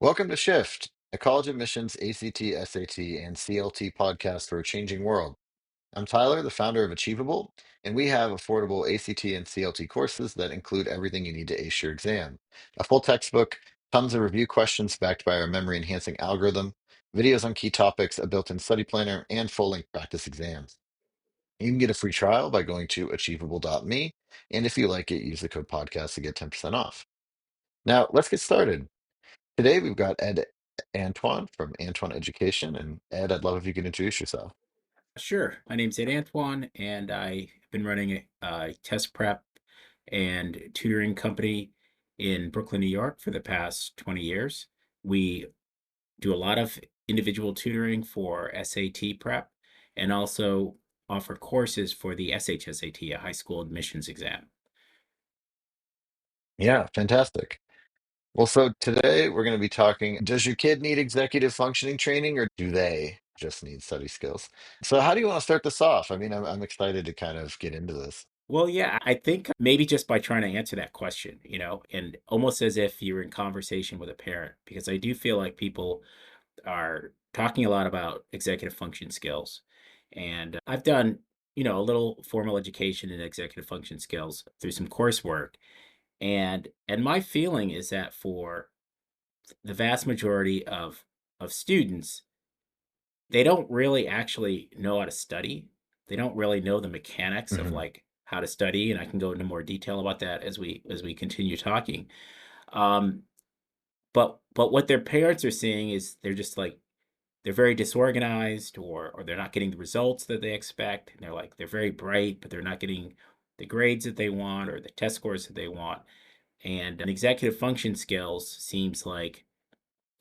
Welcome to Shift, a college admissions ACT, SAT, and CLT podcast for a changing world. I'm Tyler, the founder of Achievable, and we have affordable ACT and CLT courses that include everything you need to ace your exam. A full textbook, tons of review questions backed by our memory enhancing algorithm, videos on key topics, a built in study planner, and full length practice exams. You can get a free trial by going to achievable.me, and if you like it, use the code podcast to get 10% off. Now, let's get started. Today we've got Ed Antoine from Antoine Education. And Ed, I'd love if you could introduce yourself. Sure. My name's Ed Antoine, and I've been running a test prep and tutoring company in Brooklyn, New York for the past 20 years. We do a lot of individual tutoring for SAT prep and also offer courses for the SHSAT, a high school admissions exam. Yeah, fantastic. Well, so today we're going to be talking, does your kid need executive functioning training or do they just need study skills? So how do you want to start this off? I mean, I'm excited to kind of get into this. Well, yeah, I think maybe just by trying to answer that question, and almost as if you're in conversation with a parent, because I do feel like people are talking a lot about executive function skills. And I've done, a little formal education in executive function skills through some coursework. And my feeling is that for the vast majority of students, they don't really actually know how to study. They don't really know the mechanics of Hmm. like how to study, and I can go into more detail about that as we continue talking. Um, but what their parents are seeing is they're just like they're very disorganized or they're not getting the results that they expect. And they're very bright, but they're not getting the grades that they want or the test scores that they want. And an executive function skills seems like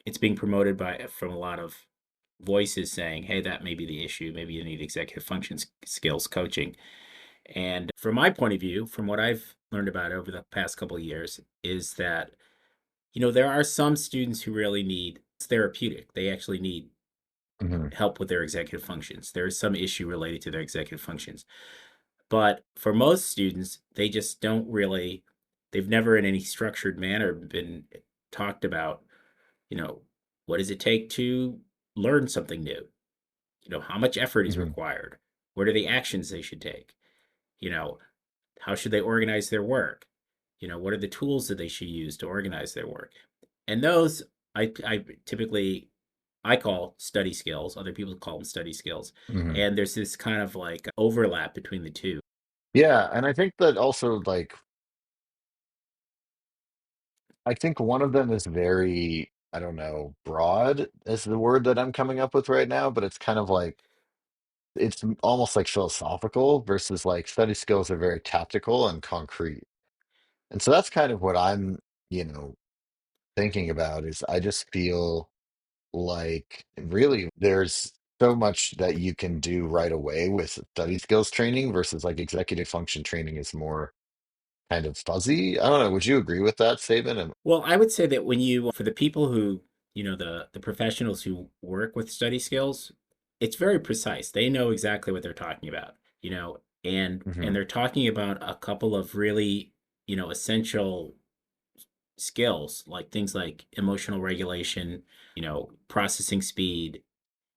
it's being promoted by from a lot of voices saying, hey, that may be the issue. Maybe you need executive function skills coaching. And from my point of view, from what I've learned about over the past couple of years, is that, there are some students who really need it's therapeutic. They actually need Hmm. help with their executive functions. There is some issue related to their executive functions. But for most students, they just don't really, they've never in any structured manner been talked about, you know, what does it take to learn something new? How much effort is Hmm. required? What are the actions they should take? You know, how should they organize their work? What are the tools that they should use to organize their work? And those I typically I call study skills. Other people call them study skills. Hmm. And there's this kind of like overlap between the two. Yeah, and I think that also I think one of them is very, I don't know, broad is the word that I'm coming up with right now, but it's kind of like almost like philosophical versus like study skills are very tactical and concrete. And so that's kind of what I'm, you know, thinking about is I just feel like really there's so much that you can do right away with study skills training versus like executive function training is more kind of fuzzy. I don't know. Would you agree with that statement? And Well, I would say that for the people who, the professionals who work with study skills, it's very precise. They know exactly what they're talking about, and Mhm, they're talking about a couple of really, essential skills, like things like emotional regulation, processing speed.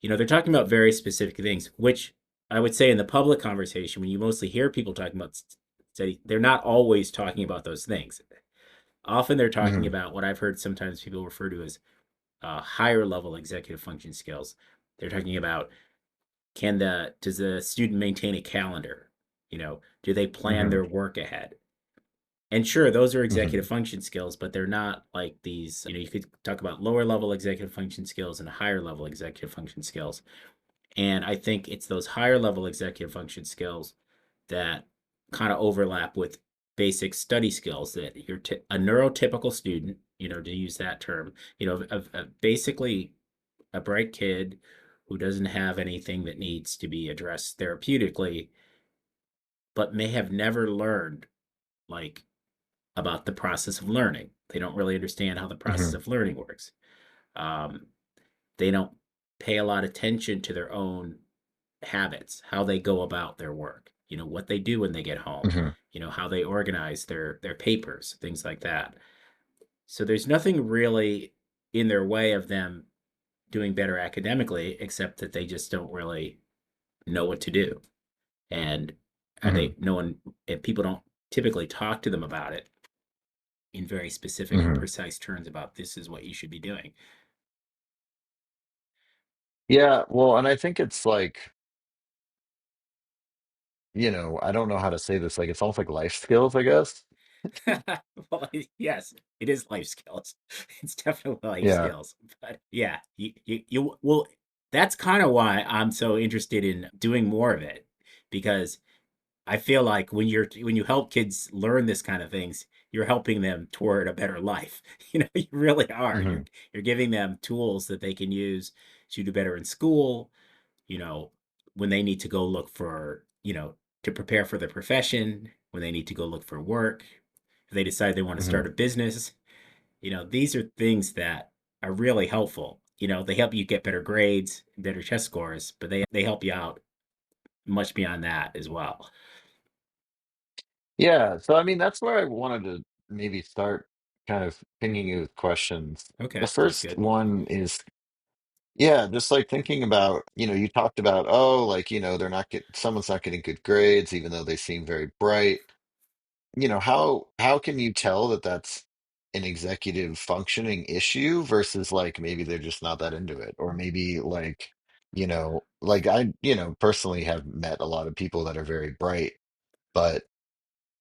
They're talking about very specific things, which I would say in the public conversation, when you mostly hear people talking about study, they're not always talking about those things. Often they're talking mhm, about what I've heard sometimes people refer to as higher level executive function skills. They're talking about does the student maintain a calendar? Do they plan mhm, their work ahead? And sure, those are executive mhm, function skills, but they're not like these. You could talk about lower level executive function skills and higher level executive function skills. And I think it's those higher level executive function skills that kind of overlap with basic study skills that a neurotypical student, to use that term, basically a bright kid who doesn't have anything that needs to be addressed therapeutically, but may have never learned like about the process of learning. They don't really understand how the process mhm, of learning works. Um, they don't pay a lot of attention to their own habits, how they go about their work, what they do when they get home, mhm. how they organize their papers, things like that. So there's nothing really in their way of them doing better academically, except that they just don't really know what to do. And Hmm. they no one and people don't typically talk to them about it in very specific and Hmm. precise terms about this is what you should be doing. Yeah, well, and I think it's like, I don't know how to say this. Like, it's almost like life skills, I guess. Well, yes, it is life skills. It's definitely life Yeah. skills. But yeah, you well, that's kind of why I'm so interested in doing more of it, because I feel like when you help kids learn this kind of things, you're helping them toward a better life. You really are. You're Hmm. you're giving them tools that they can use to do better in school, you know, when they need to go look for, to prepare for the profession, when they need to go look for work, if they decide they want to Hmm. start a business, these are things that are really helpful. They help you get better grades, better test scores, but they help you out much beyond that as well. Yeah. So, I mean, that's where I wanted to maybe start kind of pinging you with questions. The Okay, sounds first good. one is, yeah, just like thinking about, you talked about, oh, like, someone's not getting good grades, even though they seem very bright. How can you tell that that's an executive functioning issue versus like maybe they're just not that into it, or maybe like like I personally have met a lot of people that are very bright, but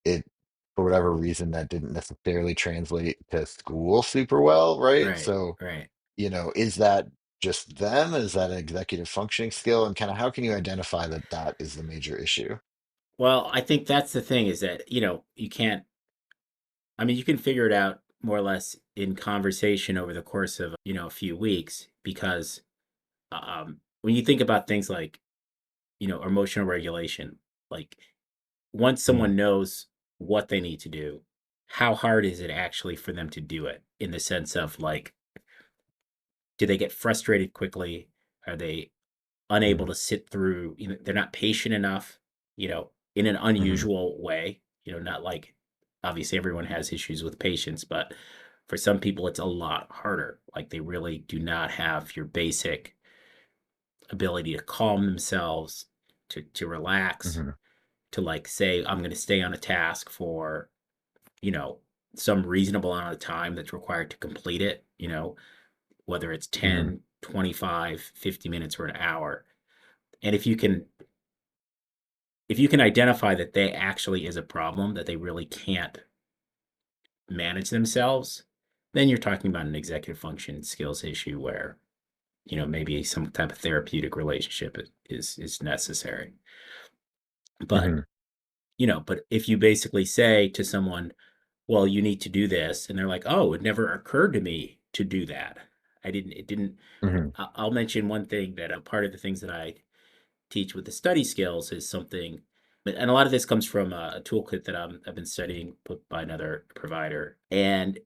it for whatever reason that didn't necessarily translate to school super well, right? Right, So right. is that just them? Is that an executive functioning skill, and kind of how can you identify that that is the major issue? Well, I think that's the thing is that, you can't, I mean, you can figure it out more or less in conversation over the course of, a few weeks, because when you think about things like, emotional regulation, like once Hmm. someone knows what they need to do, how hard is it actually for them to do it, in the sense of like, do they get frustrated quickly? Are they unable Hmm. to sit through, they're not patient enough, in an Hmm. unusual way, not like, obviously everyone has issues with patience, but for some people it's a lot harder. Like they really do not have your basic ability to calm themselves, to relax, Hmm. to like say, I'm going to stay on a task for, you know, some reasonable amount of time that's required to complete it, whether it's Hmm. 10, 25, 50 minutes or an hour. And if you can identify that they actually is a problem, that they really can't manage themselves, then you're talking about an executive function skills issue where, maybe some type of therapeutic relationship is necessary. But, Hmm. but if you basically say to someone, well, you need to do this, and they're like, oh, it never occurred to me to do that. It didn't. Hmm. I'll mention one thing that a part of the things that I teach with the study skills is something, and a lot of this comes from a toolkit that I've been studying put by another provider. And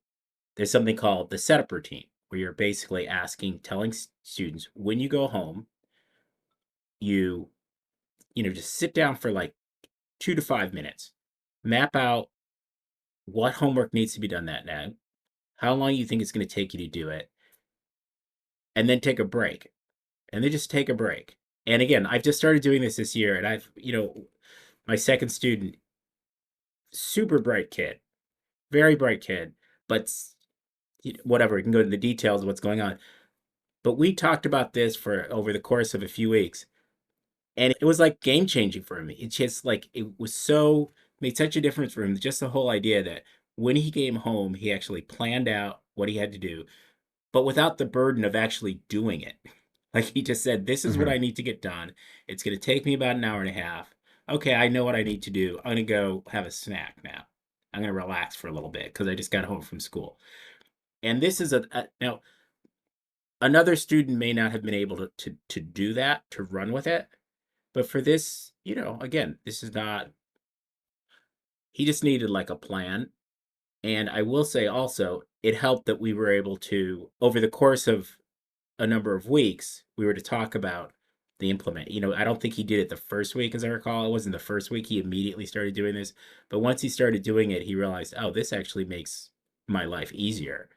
there's something called the setup routine, where you're basically telling students, when you go home, you, just sit down for like 2 to 5 minutes, map out what homework needs to be done that night, how long you think it's going to take you to do it, and then take a break. And then just take a break. And again, I've just started doing this year, and my second student, super bright kid, very bright kid, but whatever, we can go into the details of what's going on. But we talked about this for over the course of a few weeks, and it was like game changing for me. It's just like it was so made such a difference for him. Just the whole idea that when he came home, he actually planned out what he had to do, but without the burden of actually doing it. Like he just said, this is what Hmm. I need to get done. It's going to take me about an hour and a half. Okay, I know what I need to do. I'm going to go have a snack now. I'm going to relax for a little bit because I just got home from school. And this is now another student may not have been able to do that, to run with it. But for this, again, this is not, he just needed like a plan. And I will say also, it helped that we were able to, over the course of a number of weeks, we were to talk about the implement. I don't think he did it the first week, as I recall. It wasn't the first week he immediately started doing this. But once he started doing it, he realized, oh, this actually makes my life easier.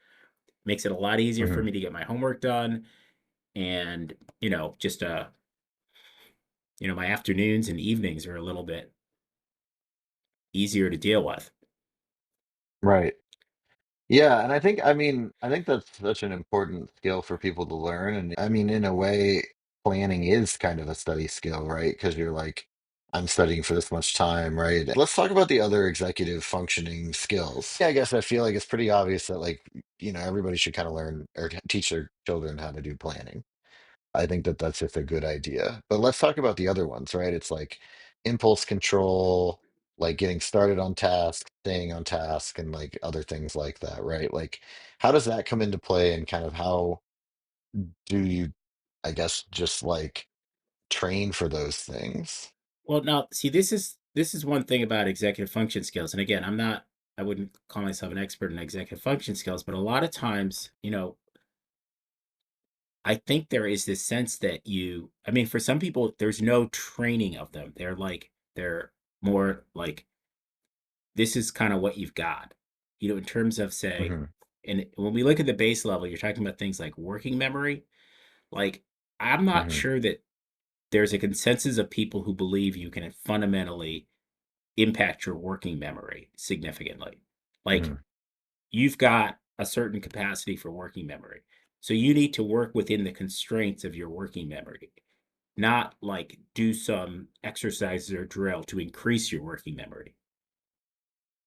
makes it a lot easier for Hmm. me to get my homework done, and just my afternoons and evenings are a little bit easier to deal with. Right. Yeah, and I think that's such an important skill for people to learn. And I mean, in a way, planning is kind of a study skill, right? Because you're like, I'm studying for this much time, right? Let's talk about the other executive functioning skills. Yeah, I guess I feel like it's pretty obvious that like, everybody should kind of learn or teach their children how to do planning. I think that that's just a good idea. But let's talk about the other ones, right? It's like impulse control, like getting started on task, staying on task, and like other things like that, right? Like, how does that come into play and kind of how do you, I guess, just like train for those things? Well, now, see, this is one thing about executive function skills, and again, I wouldn't call myself an expert in executive function skills, but a lot of times, I think there is this sense that I mean, for some people, there's no training of them. They're more like, this is kind of what you've got, in terms of, say, Hmm. and when we look at the base level, you're talking about things like working memory. Like, I'm not Hmm. sure that there's a consensus of people who believe you can fundamentally impact your working memory significantly. Like, Hmm. you've got a certain capacity for working memory. So you need to work within the constraints of your working memory, not like do some exercises or drill to increase your working memory.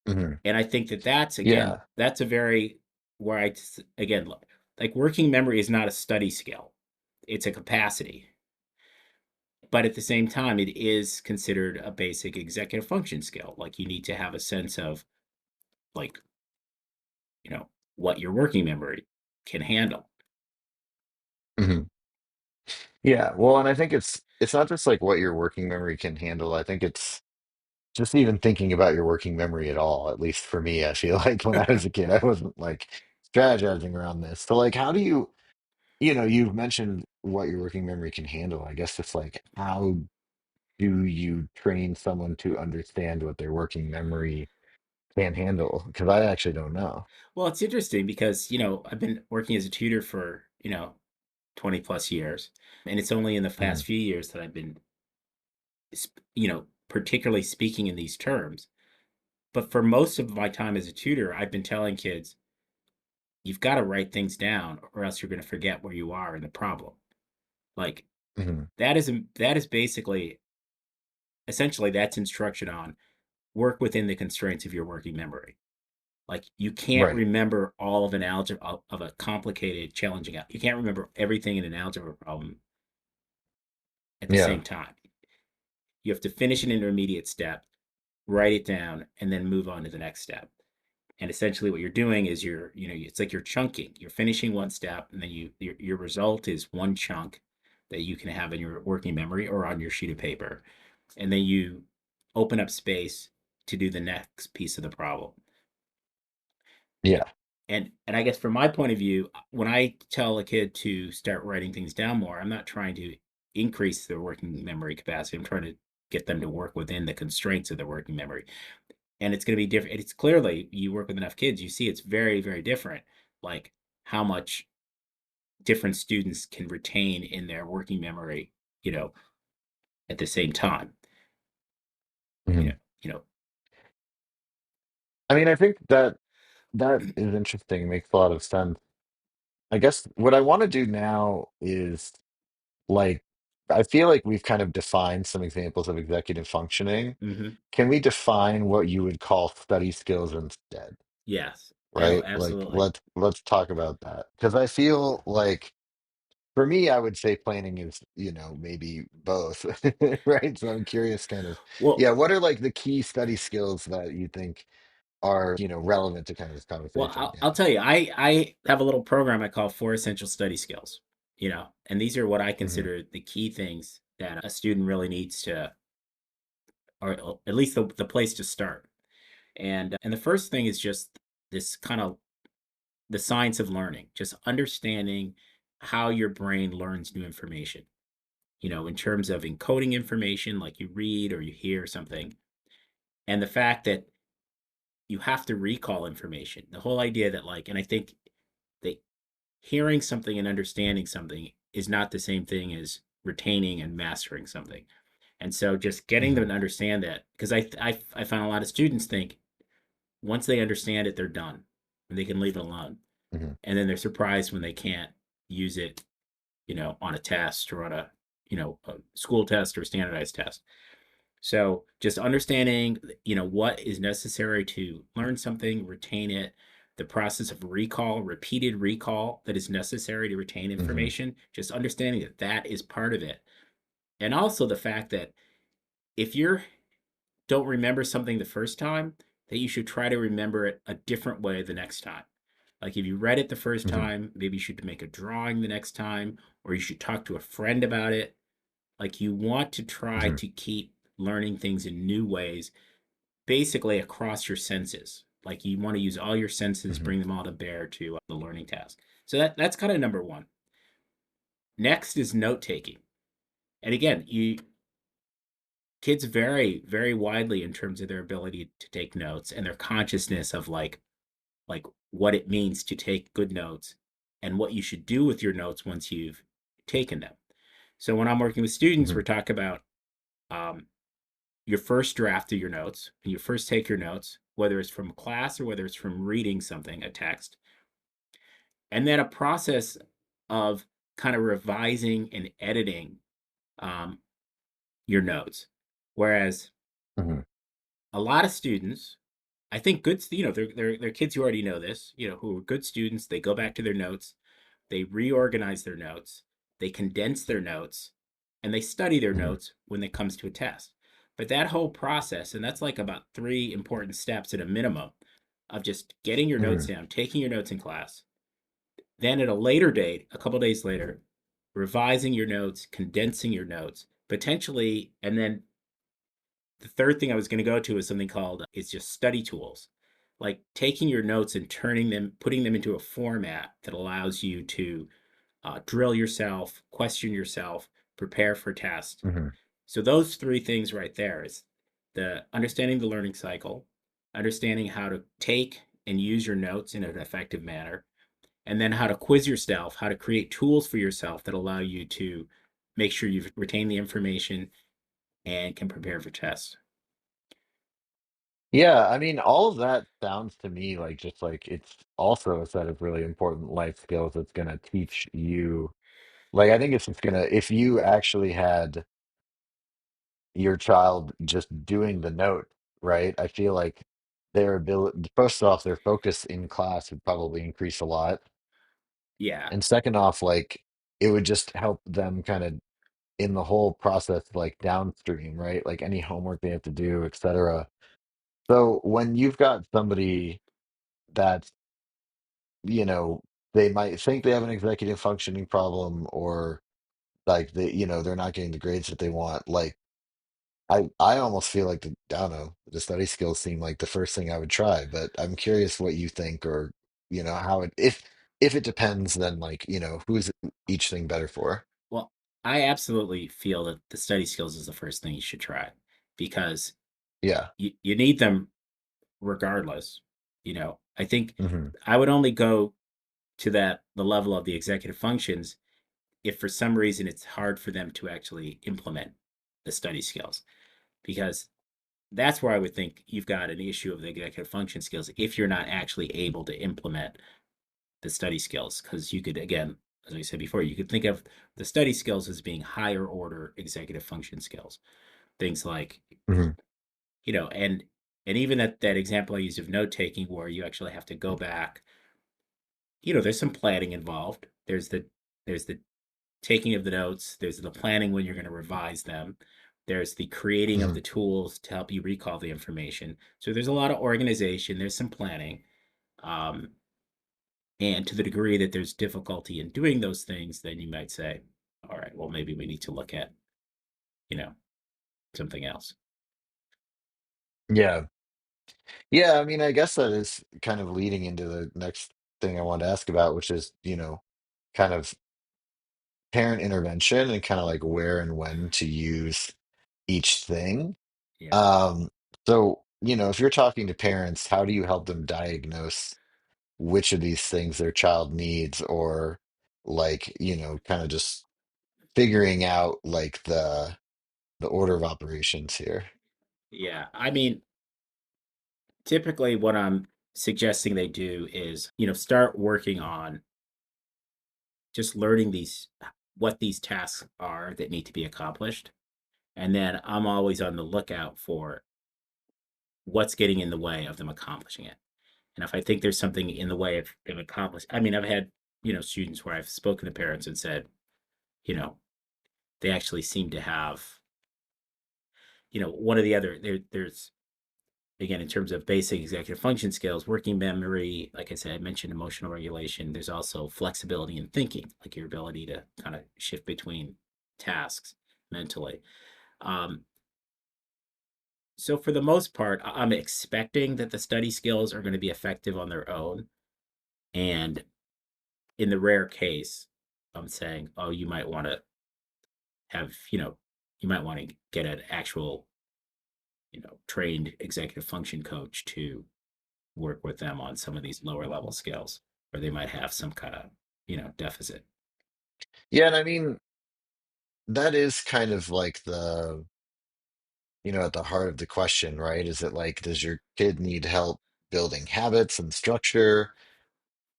Hmm. And I think that that's, again, Yeah. that's a very, where again, look, like, working memory is not a study skill, it's a capacity. But at the same time, it is considered a basic executive function skill. Like, you need to have a sense of, like, you know, what your working memory can handle. Hmm. Yeah. Well, and I think it's not just like what your working memory can handle. I think it's just even thinking about your working memory at all, at least for me, I feel like when I was a kid, I wasn't like strategizing around this. So, like, how do you've mentioned what your working memory can handle. I guess it's like, how do you train someone to understand what their working memory can handle? Because I actually don't know. Well, it's interesting because, I've been working as a tutor for, 20 plus years. And it's only in the Hmm. past few years that I've been, particularly speaking in these terms. But for most of my time as a tutor, I've been telling kids, you've got to write things down or else you're going to forget where you are in the problem. Like, Hmm. that is basically, essentially, that's instruction on work within the constraints of your working memory. Like, you can't Right. remember all of an algebra of a complicated, challenging. You can't remember everything in an algebra problem at the Yeah. same time. You have to finish an intermediate step, write it down, and then move on to the next step. And essentially, what you're doing is it's like you're chunking. You're finishing one step, and then your result is one chunk that you can have in your working memory or on your sheet of paper, and then you open up space to do the next piece of the problem. Yeah. And I guess from my point of view, when I tell a kid to start writing things down more, I'm not trying to increase their working memory capacity. I'm trying to get them to work within the constraints of their working memory. And it's going to be different. It's clearly, you work with enough kids, you see it's very, very different. Like, how much different students can retain in their working memory, you know, at the same time. You know, Hmm. you know. I mean, I think that is interesting, makes a lot of sense. I guess what I want to do now is like, I feel like we've kind of defined some examples of executive functioning. Hmm. Can we define what you would call study skills instead? Yes. Oh, Right? Like absolutely. let's talk about that. Because I feel like for me, I would say planning is, maybe both. Right? So I'm curious kind of, Well, yeah, what are like the key study skills that you think are, relevant to kind of this Well, conversation? I'll Yeah. tell you, I have a little program I call Four Essential Study Skills, and these are what I Hmm. consider the key things that a student really needs to, or at least the place to start. And the first thing is just this kind of the science of learning, just understanding how your brain learns new information, in terms of encoding information like you read or you hear something, and the fact that you have to recall information. The whole idea that, like, and I think that hearing something and understanding something is not the same thing as retaining and mastering something. And so just getting them Hmm. to understand that, because I found a lot of students think once they understand it, they're done and they can leave it alone. Hmm. And then they're surprised when they can't use it, on a test or on a school test or a standardized test. So just understanding, what is necessary to learn something, retain it, the process of recall, repeated recall that is necessary to retain Hmm. information, just understanding that that is part of it. And also the fact that if you don't remember something the first time, that you should try to remember it a different way the next time. Like if you read it the first Hmm. time, maybe you should make a drawing the next time, or you should talk to a friend about it. Like you want to try Hmm. to keep learning things in new ways, basically across your senses. Like you want to use all your senses, Hmm. bring them all to bear to the learning task. So that's kind of number one. Next is note taking. And again, you kids vary very widely in terms of their ability to take notes and their consciousness of like what it means to take good notes and what you should do with your notes once you've taken them. So when I'm working with students, Hmm. we're talking about um, your first draft of your notes. And you first take your notes, whether it's from class or whether it's from reading something, a text, and then a process of kind of revising and editing um, your notes. Whereas Hmm. a lot of students, I think they're kids who already know this, who are good students. They go back to their notes, they reorganize their notes, they condense their notes, and they study their Hmm. notes when it comes to a test. But that whole process, and that's like about three important steps at a minimum of just getting your notes Hmm. down, taking your notes in class, then at a later date, a couple days later, revising your notes, condensing your notes, potentially, and then the third thing I was going to go to is something called it's just study tools, like taking your notes and turning them, putting them into a format that allows you to drill yourself, question yourself, prepare for test. Hmm. So those three things right there is the understanding the learning cycle, understanding how to take and use your notes in an effective manner, and then how to quiz yourself, how to create tools for yourself that allow you to make sure you've retained the information and can prepare for tests. Yeah, I mean, all of that sounds to me like just like it's also a set of really important life skills that's going to teach you. Like, I think it's just gonna, if you actually had your child just doing the note, right? I feel like their ability, first off, their focus in class would probably increase a lot. Yeah. And second off, like, it would just help them kind of in the whole process, like downstream, right? Like any homework they have to do, etc. So when you've got somebody that's, you know, they might think they have an executive functioning problem or like they're not getting the grades that they want. Like I almost feel like I don't know, the study skills seem like the first thing I would try, but I'm curious what you think or how it if it depends, then like, who's each thing better for? Well, I absolutely feel that the study skills is the first thing you should try because Yeah. you need them regardless. I think Hmm. I would only go to the level of the executive functions if for some reason it's hard for them to actually implement the study skills, because that's where I would think you've got an issue of the executive function skills if you're not actually able to implement the study skills. Because you could, again, as I said before, you could think of the study skills as being higher order executive function skills. Things like, Hmm. and even that example I used of note taking, where you actually have to go back, there's some planning involved. There's the taking of the notes. There's the planning when you're going to revise them. There's the creating of Hmm. the tools to help you recall the information. So there's a lot of organization. There's some planning. Um, and to the degree that there's difficulty in doing those things, then you might say, all right, well, maybe we need to look at, you know, something else. Yeah. Yeah, I mean, I guess that is kind of leading into the next thing I wanted to ask about, which is, kind of parent intervention and kind of like where and when to use each thing. Yeah. Um, so, if you're talking to parents, how do you help them diagnose which of these things their child needs, or like, kind of just figuring out like the order of operations here. Yeah, I mean, typically what I'm suggesting they do is, start working on just learning these what these tasks are that need to be accomplished. And then I'm always on the lookout for what's getting in the way of them accomplishing it. And if I think there's something in the way of them accomplishing, I mean, I've had, students where I've spoken to parents and said, you know, they actually seem to have, one of the other, there's, again, in terms of basic executive function skills, working memory, like I said, I mentioned emotional regulation. There's also flexibility in thinking, like your ability to kind of shift between tasks mentally. Um, so for the most part, I'm expecting that the study skills are going to be effective on their own. And in the rare case, I'm saying, oh, you might want to have, you might want to get an actual, trained executive function coach to work with them on some of these lower level skills, or they might have some kind of, deficit. Yeah, and I mean, that is kind of like at the heart of the question, right? Is it like, does your kid need help building habits and structure?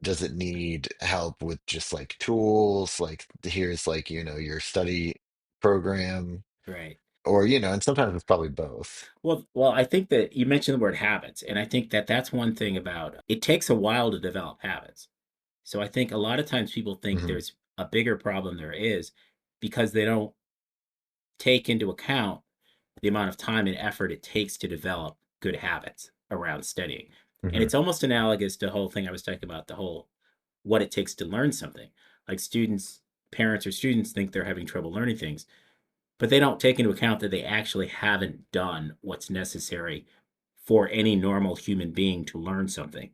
Does it need help with just like tools? Like, here's like, your study program, Right. or, and sometimes it's probably both. Well, I think that you mentioned the word habits, and I think that that's one thing about it takes a while to develop habits. So I think a lot of times people think Hmm. there's a bigger problem there is because they don't take into account the amount of time and effort it takes to develop good habits around studying. And Hmm. it's almost analogous to the whole thing I was talking about, the whole what it takes to learn something. Like students, parents or students think they're having trouble learning things, but they don't take into account that they actually haven't done what's necessary for any normal human being to learn something.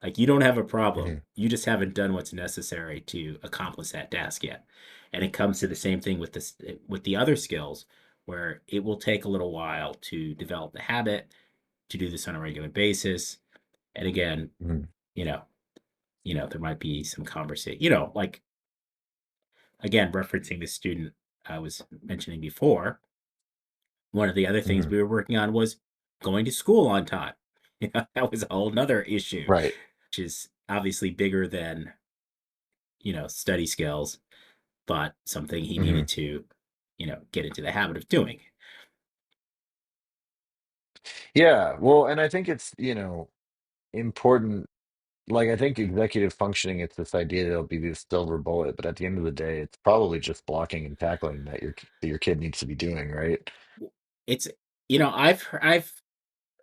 Like you don't have a problem, Hmm. you just haven't done what's necessary to accomplish that task yet. And it comes to the same thing with this with the other skills, where it will take a little while to develop the habit to do this on a regular basis. And again, Hmm. you know, there might be some conversation, like again, referencing the student I was mentioning before, one of the other things Hmm. we were working on was going to school on time. That was a whole nother issue, Right. which is obviously bigger than, study skills, but something he Hmm. needed to, get into the habit of doing. Yeah. Well, and I think it's, important. Like, I think executive functioning, it's this idea that it'll be this silver bullet, but at the end of the day, it's probably just blocking and tackling that your kid needs to be doing, right? It's, I've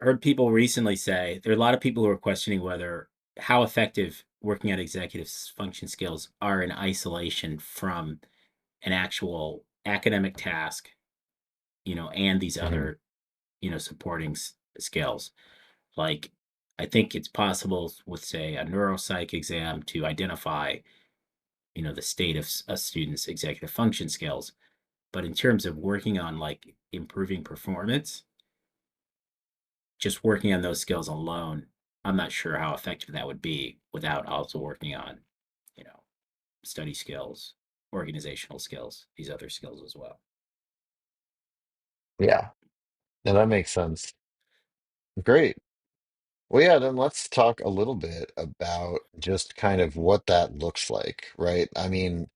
heard people recently say there are a lot of people who are questioning whether how effective working on executive function skills are in isolation from an actual academic task, and these Hmm. other, supporting skills. Like, I think it's possible with, say, a neuropsych exam to identify, the state of a student's executive function skills. But in terms of working on like improving performance, just working on those skills alone, I'm not sure how effective that would be without also working on, you know, study skills, organizational skills, these other skills as well. Yeah. Now that makes sense. Great. Well, yeah, then let's talk a little bit about just kind of what that looks like, right? I mean,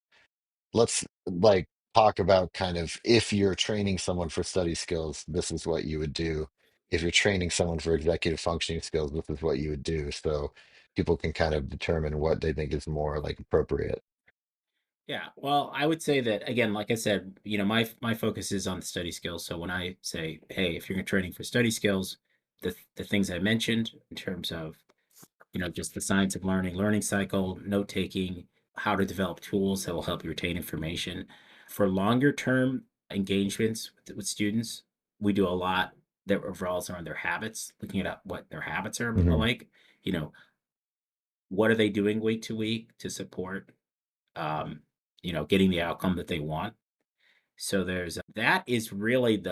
let's like talk about kind of, if you're training someone for study skills, this is what you would do. If you're training someone for executive functioning skills, this is what you would do. So people can kind of determine what they think is more like appropriate. Yeah, well, I would say that again, like I said, my focus is on the study skills. So when I say, hey, if you're training for study skills, the things I mentioned in terms of just the science of learning, learning cycle, note taking, how to develop tools that will help you retain information. For longer term engagements with students, we do a lot that revolves around their habits, looking at what their habits are Hmm. like. You know, what are they doing week to week to support, um, getting the outcome that they want. So there's that is really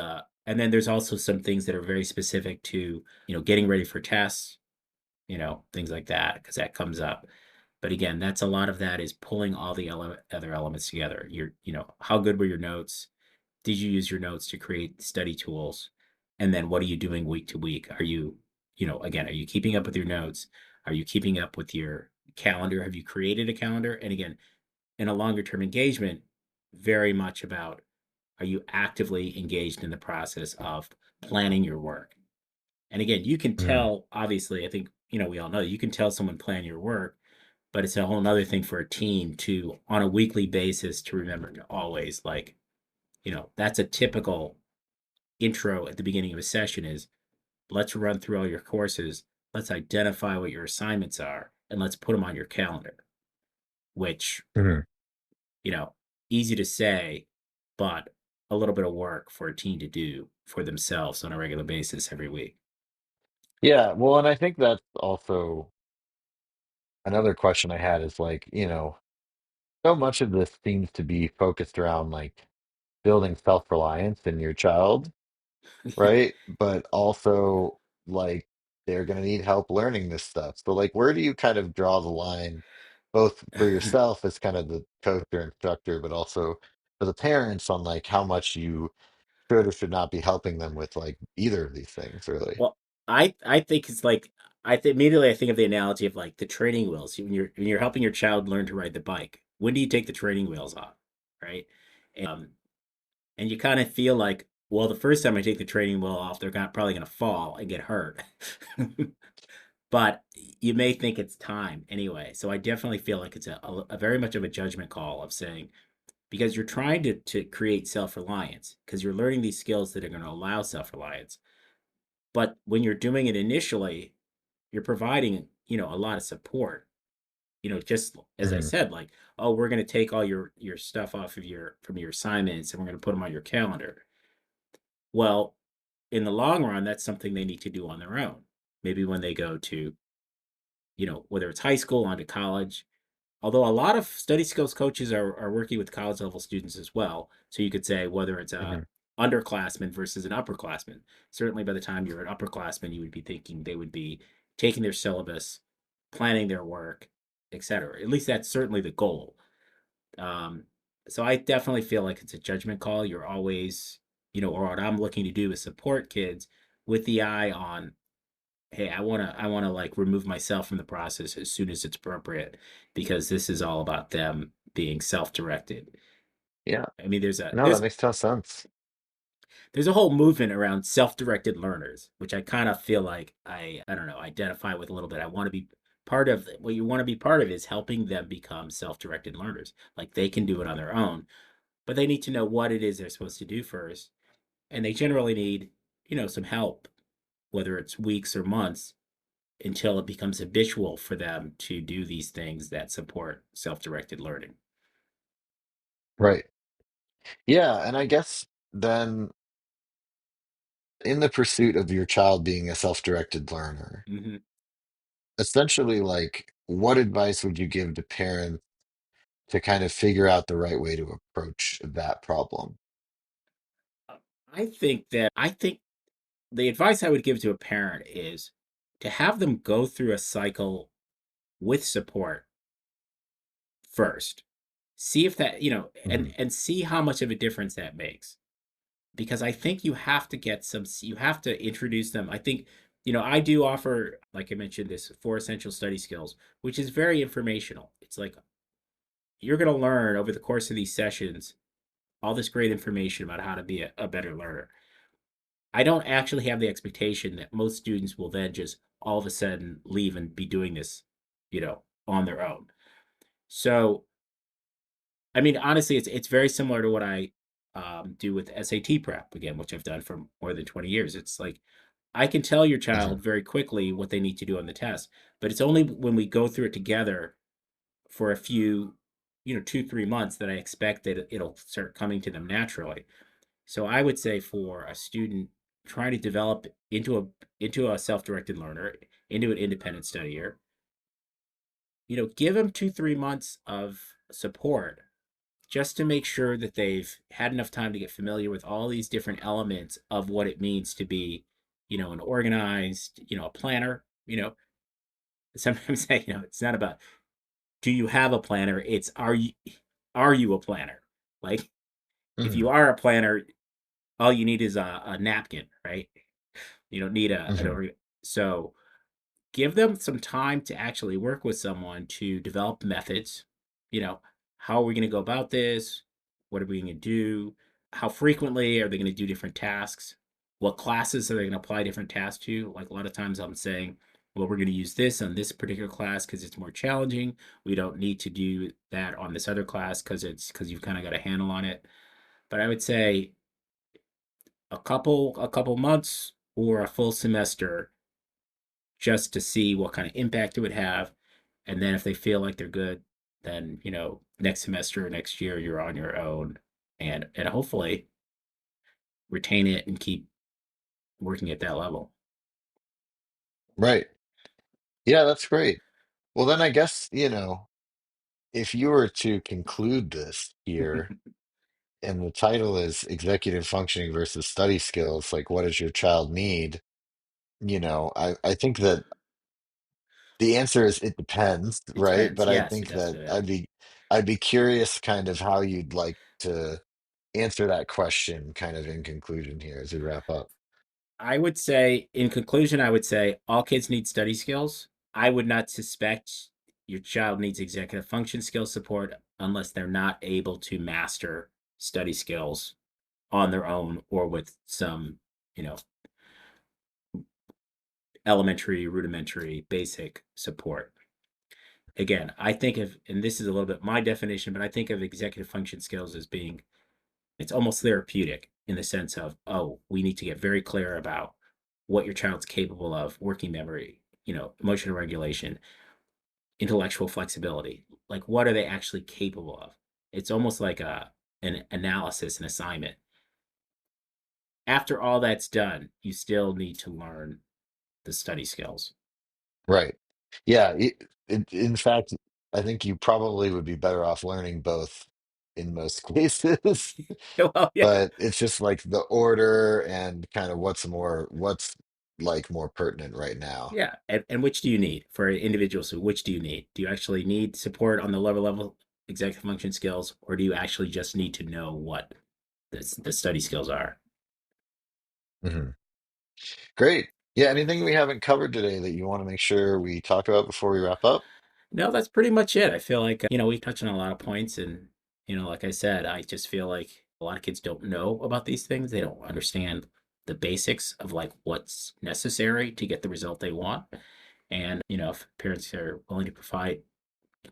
and then there's also some things that are very specific to, getting ready for tests, things like that, because that comes up. But again, that's a lot of that is pulling all the other elements together. How good were your notes? Did you use your notes to create study tools? And then what are you doing week to week? Again, are you keeping up with your notes? Are you keeping up with your calendar? Have you created a calendar? And again, in a longer term engagement, very much about, are you actively engaged in the process of planning your work? And again, you can Mhm. tell, obviously, I think, we all know you can tell someone plan your work, but it's a whole nother thing for a team to, on a weekly basis, to remember to always, like, that's a typical intro at the beginning of a session is, let's run through all your courses. Let's identify what your assignments are and let's put them on your calendar, which, Mhm. you know, easy to say, but a little bit of work for a team to do for themselves on a regular basis every week. Yeah, well, and I think that's also another question I had is like, so much of this seems to be focused around like building self-reliance in your child, right? But also like they're going to need help learning this stuff. So like where do you kind of draw the line both for yourself as kind of the coach or instructor, but also for the parents on like how much you should or should not be helping them with like either of these things really? Well, I think it's like, immediately I think of the analogy of like the training wheels. When you're helping your child learn to ride the bike, when do you take the training wheels off, right? Um, and you kind of feel like, well, the first time I take the training wheel off, they're probably going to fall and get hurt. But you may think it's time anyway. So I definitely feel like it's a very much of a judgment call of saying, because you're trying to create self reliance, because you're learning these skills that are going to allow self reliance. But when you're doing it initially, you're providing, a lot of support. Just as I Hmm. said, like, oh, we're going to take all your stuff off of from your assignments and we're going to put them on your calendar. Well, in the long run, that's something they need to do on their own. Maybe when they go to, whether it's high school on to college, although a lot of study skills coaches are working with college level students as well. So you could say whether it's a Hmm. underclassman versus an upperclassman. Certainly by the time you're an upperclassman, you would be thinking they would be taking their syllabus, planning their work, etc. At least that's certainly the goal. Um, so I definitely feel like it's a judgment call. You're always, or what I'm looking to do is support kids with the eye on, hey, I want to like remove myself from the process as soon as it's appropriate, because this is all about them being self-directed. Yeah, I mean, there's a no, that there's makes a ton of sense. there's a whole movement around self-directed learners, which I kind of feel like I don't know, identify with a little bit. I want to be part of what you want to be part of is helping them become self-directed learners. Like they can do it on their own, but they need to know what it is they're supposed to do first, and they generally need, some help, whether it's weeks or months, until it becomes habitual for them to do these things that support self-directed learning. Right. Yeah, and I guess then in the pursuit of your child being a self-directed learner, Hmm. essentially, like, what advice would you give to parents to kind of figure out the right way to approach that problem? I think the advice I would give to a parent is to have them go through a cycle with support first. See if that, Hmm. and see how much of a difference that makes. Because I think you have to introduce them. I think, I do offer, like I mentioned, this 4 essential study skills, which is very informational. It's like you're going to learn over the course of these sessions all this great information about how to be a better learner. I don't actually have the expectation that most students will then just all of a sudden leave and be doing this, on their own. So, I mean, honestly, it's very similar to what I do with SAT prep again, which I've done for more than 20 years. It's like I can tell your Hmm. child very quickly what they need to do on the test, but it's only when we go through it together for a few, 2, 3 months that I expect that it'll start coming to them naturally. So I would say for a student trying to develop into a self-directed learner, into an independent studier, give them 2, 3 months of support just to make sure that they've had enough time to get familiar with all these different elements of what it means to be, an organized, a planner, sometimes it's not about do you have a planner? It's are you a planner? Like if you Hmm. are a planner, all you need is a napkin, right? You don't need Hmm. so give them some time to actually work with someone to develop methods. You know, how are we going to go about this? What are we going to do? How frequently are they going to do different tasks? What classes are they going to apply different tasks to? Like a lot of times I'm saying, well, we're going to use this on this particular class because it's more challenging. We don't need to do that on this other class because you've kind of got a handle on it. But I would say a couple months or a full semester just to see what kind of impact it would have. And then if they feel like they're good, then next semester or next year you're on your own, and hopefully retain it and keep working at that level. Right. Yeah, that's great. Well, then I guess, if you were to conclude this here, and the title is Executive Functioning versus Study Skills, like what does your child need? I think that the answer is it depends, It right? depends. But I Yes, it think that definitely I'd be curious kind of how you'd like to answer that question kind of in conclusion here as we wrap up. I would say, in conclusion, I would say all kids need study skills. I would not suspect your child needs executive function skill support unless they're not able to master study skills on their own or with some, you know, elementary, rudimentary, basic support. Again, I think of, and this is a little bit my definition, but I think of executive function skills as being, it's almost therapeutic in the sense of, oh, we need to get very clear about what your child's capable of, working memory, emotional regulation, intellectual flexibility. Like, what are they actually capable of? It's almost like an analysis, an assignment. After all that's done, you still need to learn the study skills. Right. Yeah. In fact, I think you probably would be better off learning both in most cases, Well, yeah, but it's just like the order and kind of what's like more pertinent right now. yeah. And which do you need for individuals? So which do you need? Do you actually need support on the lower level executive function skills, or do you actually just need to know what the study skills are? Mhm. Great. Yeah, anything we haven't covered today that you want to make sure we talk about before we wrap up? No, that's pretty much it. I feel like, we've touched on a lot of points. And, like I said, I just feel like a lot of kids don't know about these things. They don't understand the basics of like what's necessary to get the result they want. And, if parents are willing to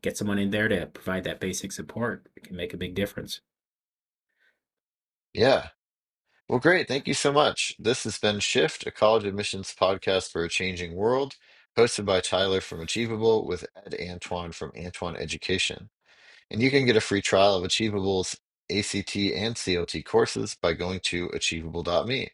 get someone in there to provide that basic support, it can make a big difference. Yeah. Well, great. Thank you so much. This has been Shift, a college admissions podcast for a changing world, hosted by Tyler from Achievable with Ed Antoine from Antoine Education. And you can get a free trial of Achievable's ACT and CLT courses by going to achievable.me.